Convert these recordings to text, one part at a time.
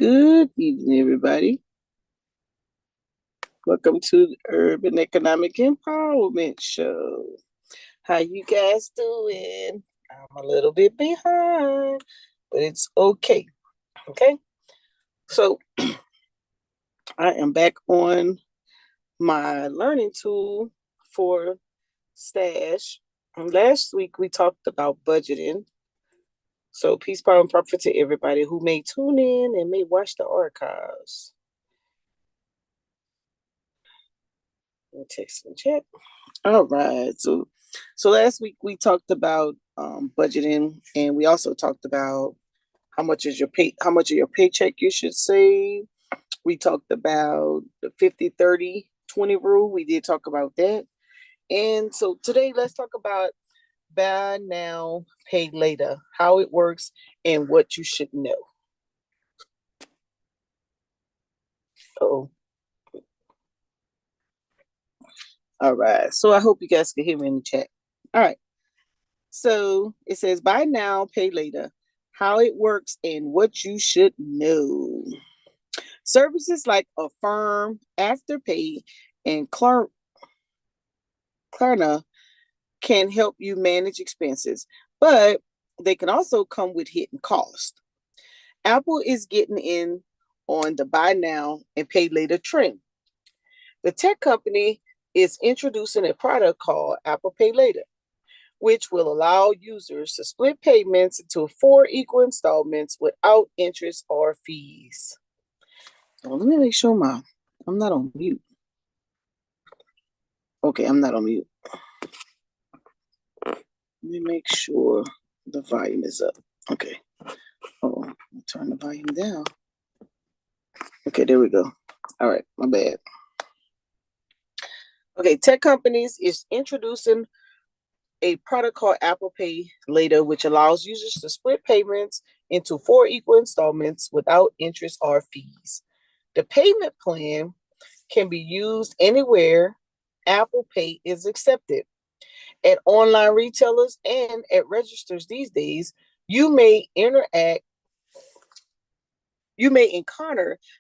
Good evening, everybody. Welcome to the Urban Economic Empowerment Show. How you guys doing? I'm a little bit behind, but it's okay. Okay. So I am back on my learning tool for Stash. And last week we talked about budgeting. So peace, power, and profit to everybody who may tune in and may watch the archives. Text and chat. All right. So last week we talked about budgeting, and we also talked about how much of your paycheck you should save. We talked about the 50-30-20 rule. We did talk about that. And so today let's talk about buy now, pay later, how it works and what you should know. Oh. All right. So I hope you guys can hear me in the chat. All right. So it says buy now, pay later, how it works and what you should know. Services like Affirm, Afterpay, and Klarna can help you manage expenses, but they can also come with hidden cost. Apple is getting in on the buy now and pay later trend. The tech company is introducing a product called Apple Pay Later, which will allow users to split payments into 4 equal installments without interest or fees. So let me make sure I'm not on mute. Okay, I'm not on mute. Let me make sure the volume is up. Okay. Oh, I'll turn the volume down. Okay, there we go. All right, my bad. Okay, tech companies is introducing a product called Apple Pay Later, which allows users to split payments into 4 equal installments without interest or fees. The payment plan can be used anywhere Apple Pay is accepted. At online retailers and at registers these days, you may encounter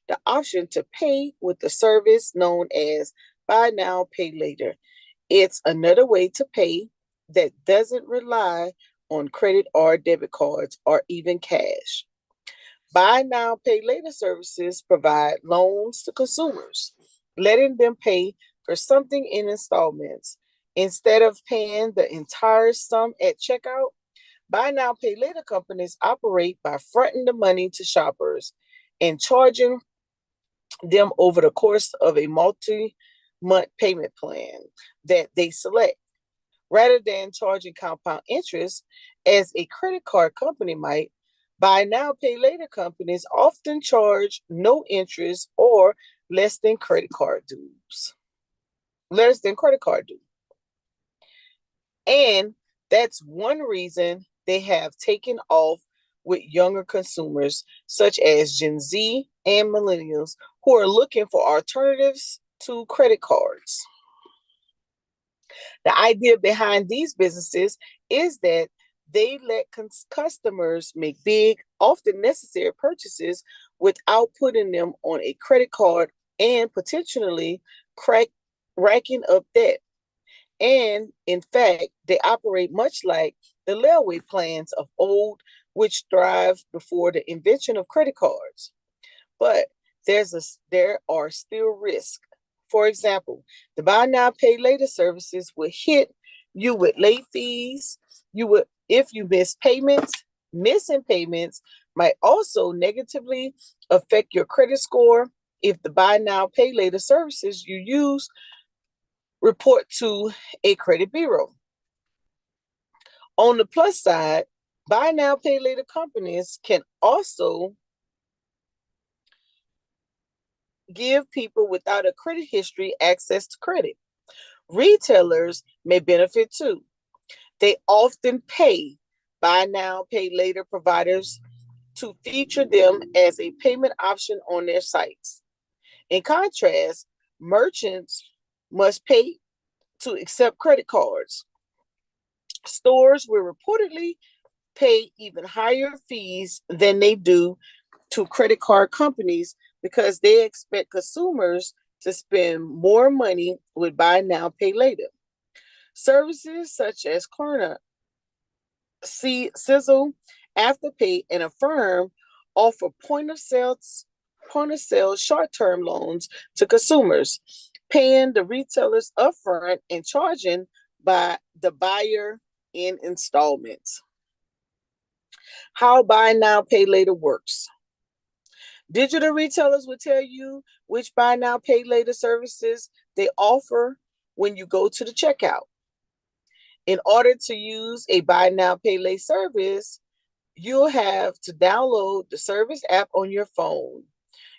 the option to pay with the service known as Buy Now, Pay Later. It's another way to pay that doesn't rely on credit or debit cards or even cash. Buy Now, Pay Later services provide loans to consumers, letting them pay for something in installments. Instead of paying the entire sum at checkout, Buy Now, Pay Later companies operate by fronting the money to shoppers and charging them over the course of a multi-month payment plan that they select. Rather than charging compound interest as a credit card company might, Buy Now, Pay Later companies often charge no interest or less than credit card dues. Less than credit card dues. And that's one reason they have taken off with younger consumers, such as Gen Z and millennials, who are looking for alternatives to credit cards. The idea behind these businesses is that they let customers make big, often necessary purchases without putting them on a credit card and potentially racking up debt. And in fact, they operate much like the layaway plans of old, which thrived before the invention of credit cards. But there are still risks. For example, the buy now, pay later services will hit you with late fees. If you miss payments, missing payments might also negatively affect your credit score if the buy now, pay later services you use report to a credit bureau. On the plus side, buy now, pay later companies can also give people without a credit history access to credit. Retailers may benefit too. They often pay buy now, pay later providers to feature them as a payment option on their sites. In contrast, merchants must pay to accept credit cards. Stores will reportedly pay even higher fees than they do to credit card companies because they expect consumers to spend more money with buy now, pay later. Services such as Klarna, Sizzle, Afterpay, and Affirm offer point of sale short-term loans to consumers, paying the retailers upfront and charging by the buyer in installments. How buy now, pay later works. Digital retailers will tell you which buy now, pay later services they offer when you go to the checkout. In order to use a buy now, pay later service, you'll have to download the service app on your phone.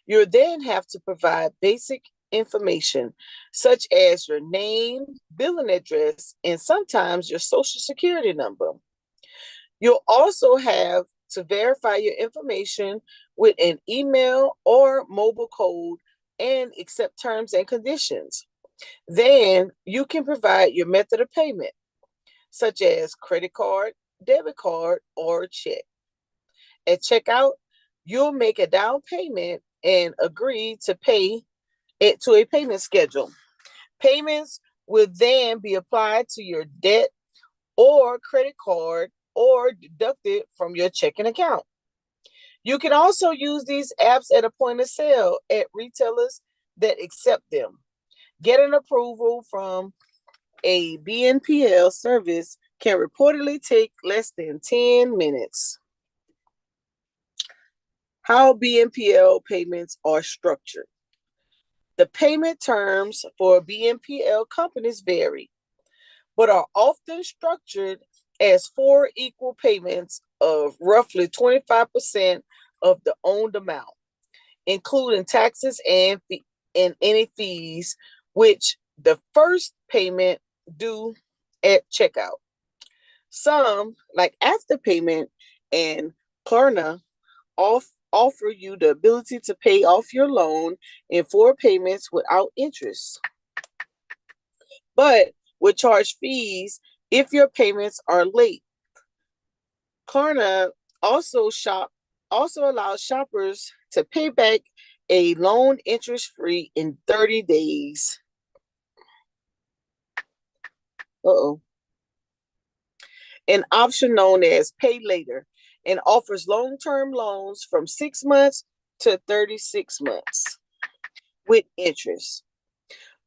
You'll then have to provide basic information such as your name, billing address, and sometimes your social security number. You'll also have to verify your information with an email or mobile code and accept terms and conditions. Then you can provide your method of payment, such as credit card, debit card, or check. At checkout, you'll make a down payment and agree to pay it to a payment schedule. Payments will then be applied to your debt or credit card or deducted from your checking account. You can also use these apps at a point of sale at retailers that accept them. Getting approval from a BNPL service can reportedly take less than 10 minutes. How BNPL payments are structured. The payment terms for BNPL companies vary, but are often structured as 4 equal payments of roughly 25% of the owned amount, including taxes and any fees, which the first payment due at checkout. Some, like Afterpayment and Klarna, offer you the ability to pay off your loan in 4 payments without interest, but would charge fees if your payments are late. Klarna also allows shoppers to pay back a loan interest-free in 30 days. An option known as Pay Later and offers long-term loans from 6 months to 36 months with interest.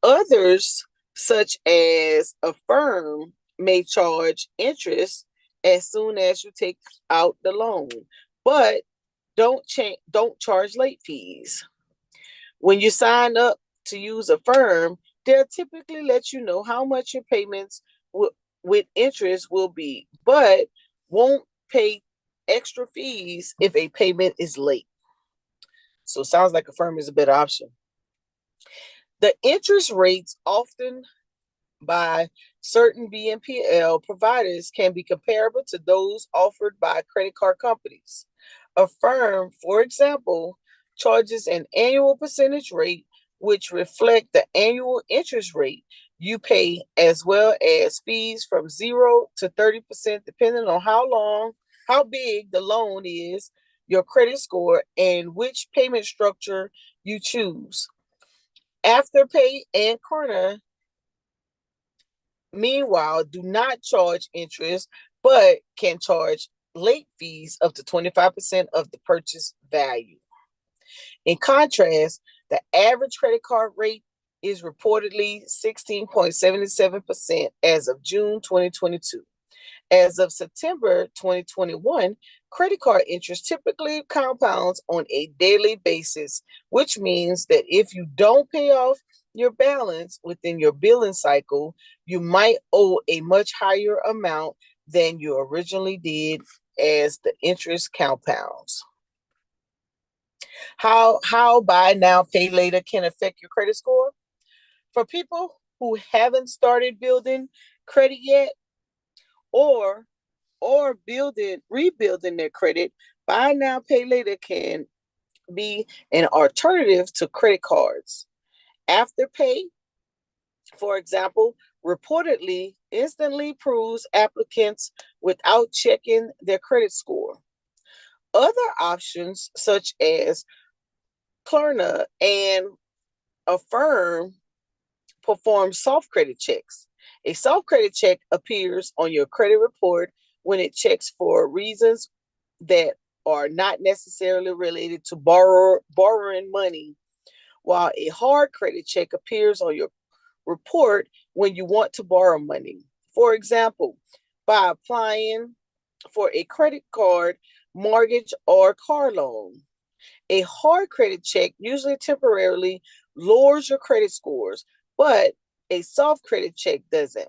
Others, such as Affirm, may charge interest as soon as you take out the loan, but don't charge late fees. When you sign up to use Affirm, they'll typically let you know how much your payments with interest will be, but won't pay extra fees if a payment is late. So it sounds like Affirm is a better option. The interest rates often by certain BNPL providers can be comparable to those offered by credit card companies. Affirm, for example, charges an annual percentage rate which reflect the annual interest rate you pay, as well as fees from 0 to 30% depending on how big the loan is, your credit score, and which payment structure you choose. Afterpay and Klarna, meanwhile, do not charge interest, but can charge late fees up to 25% of the purchase value. In contrast, the average credit card rate is reportedly 16.77% as of June 2022. As of September 2021, credit card interest typically compounds on a daily basis, which means that if you don't pay off your balance within your billing cycle, you might owe a much higher amount than you originally did as the interest compounds. How buy now, pay later can affect your credit score? For people who haven't started building credit yet, or rebuilding their credit, buy now, pay later can be an alternative to credit cards. Afterpay, for example, reportedly instantly approves applicants without checking their credit score. Other options, such as Klarna and Affirm, perform soft credit checks. A soft credit check appears on your credit report when it checks for reasons that are not necessarily related to borrowing money, while a hard credit check appears on your report when you want to borrow money. For example, by applying for a credit card, mortgage, or car loan. A hard credit check usually temporarily lowers your credit scores, but a soft credit check doesn't.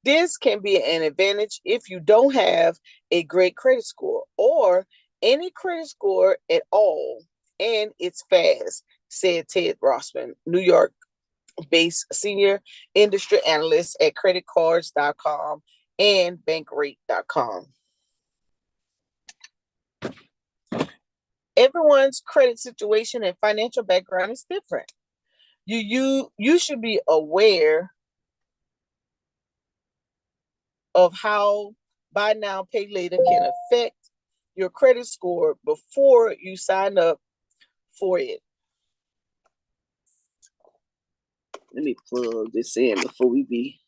This can be an advantage if you don't have a great credit score or any credit score at all, and it's fast, said Ted Rossman, New York based senior industry analyst at creditcards.com and bankrate.com. Everyone's credit situation and financial background is different. You should be aware of how buy now pay later can affect your credit score before you sign up for it. Let me plug this in before we be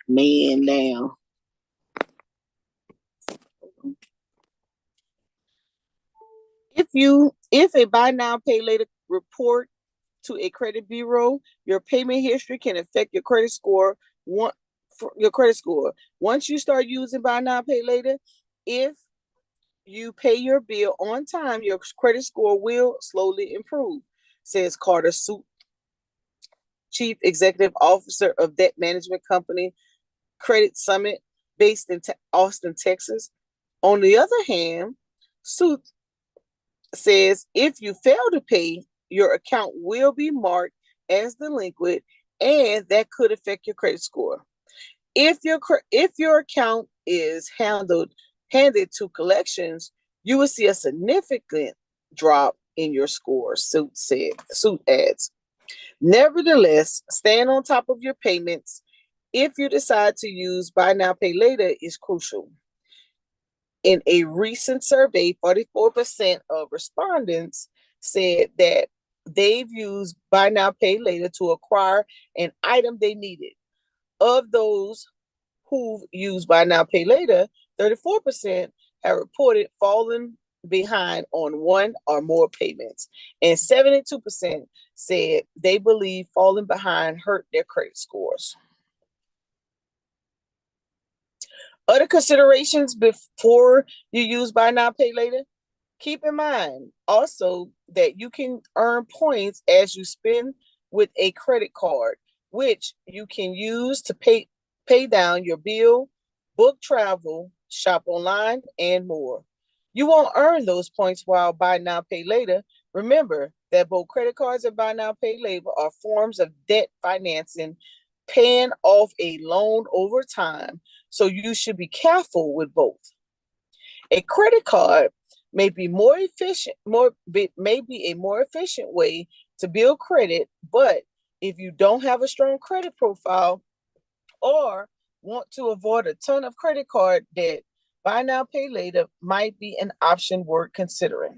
man down. If a buy now pay later report to a credit bureau, your payment history can affect your credit score. Once you start using buy now pay later, if you pay your bill on time, your credit score will slowly improve, says Carter Suit, Chief Executive Officer of debt management company Credit Summit, based in Austin, Texas. On the other hand, Suit says if you fail to pay, your account will be marked as delinquent, and that could affect your credit score. If your account is handed to collections, you will see a significant drop in your score, Suit adds. Nevertheless, staying on top of your payments if you decide to use buy now pay later is crucial. In a recent survey, 44% of respondents said that they've used buy now pay later to acquire an item they needed. Of those who've used buy now pay later, 34% have reported falling behind on one or more payments, and 72% said they believe falling behind hurt their credit scores. Other considerations before you use buy now pay later: keep in mind also that you can earn points as you spend with a credit card, which you can use to pay down your bill, book travel, shop online, and more. You won't earn those points while buy now pay later. Remember that both credit cards and buy now pay later are forms of debt financing, paying off a loan over time, so you should be careful with both. A credit card may be a more efficient way to build credit, but if you don't have a strong credit profile or want to avoid a ton of credit card debt, buy now pay later might be an option worth considering.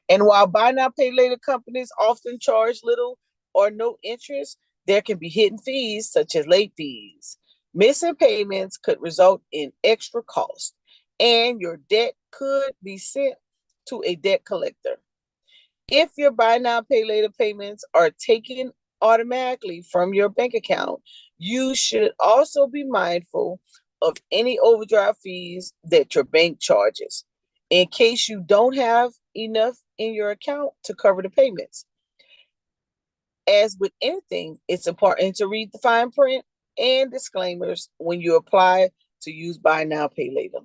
And while buy now pay later companies often charge little or no interest, there can be hidden fees such as late fees. Missing payments could result in extra costs, and your debt could be sent to a debt collector. If your buy now pay later payments are taken automatically from your bank account, you should also be mindful of any overdraft fees that your bank charges, in case you don't have enough in your account to cover the payments. As with anything, it's important to read the fine print and disclaimers when you apply to use buy now pay later.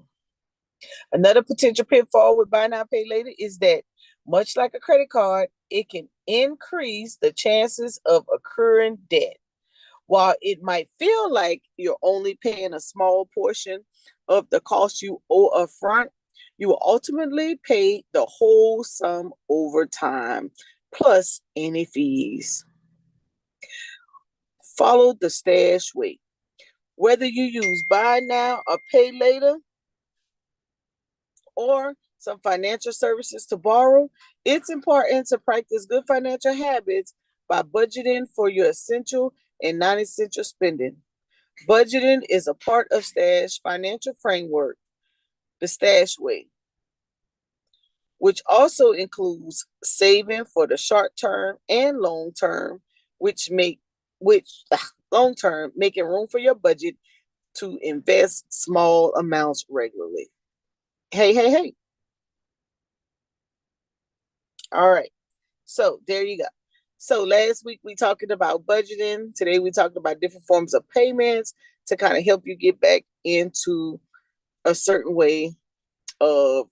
Another potential pitfall with buy now pay later is that, much like a credit card, it can increase the chances of accruing debt. While it might feel like you're only paying a small portion of the cost you owe upfront, you will ultimately pay the whole sum over time, plus any fees. Follow the stash weight. Whether you use buy now or pay later, or some financial services to borrow, it's important to practice good financial habits by budgeting for your essential and non essential spending. Budgeting is a part of Stash financial framework, the Stash way, which also includes saving for the short term and long term, which long term making room for your budget to invest small amounts regularly. Hey, hey, hey. All right. So there you go. So last week we talked about budgeting. Today we talked about different forms of payments to kind of help you get back into a certain way of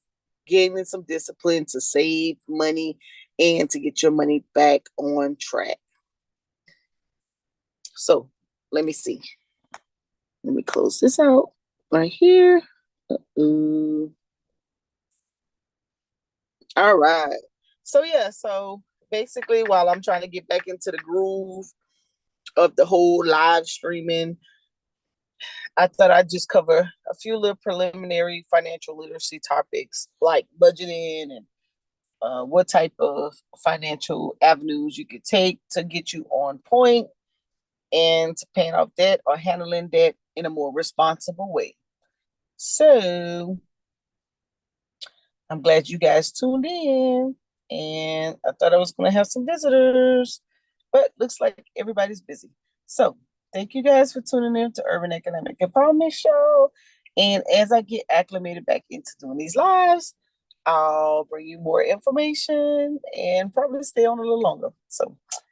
gaining some discipline to save money and to get your money back on track. So let me see. Let me close this out right here. Uh-oh. All right. So yeah, so basically while I'm trying to get back into the groove of the whole live streaming, I thought I'd just cover a few little preliminary financial literacy topics like budgeting and what type of financial avenues you could take to get you on point and to paying off debt or handling debt in a more responsible way. So I'm glad you guys tuned in. And I thought I was going to have some visitors, but looks like everybody's busy. So thank you guys for tuning in to Urban Economic Empowerment Show. And as I get acclimated back into doing these lives, I'll bring you more information and probably stay on a little longer. So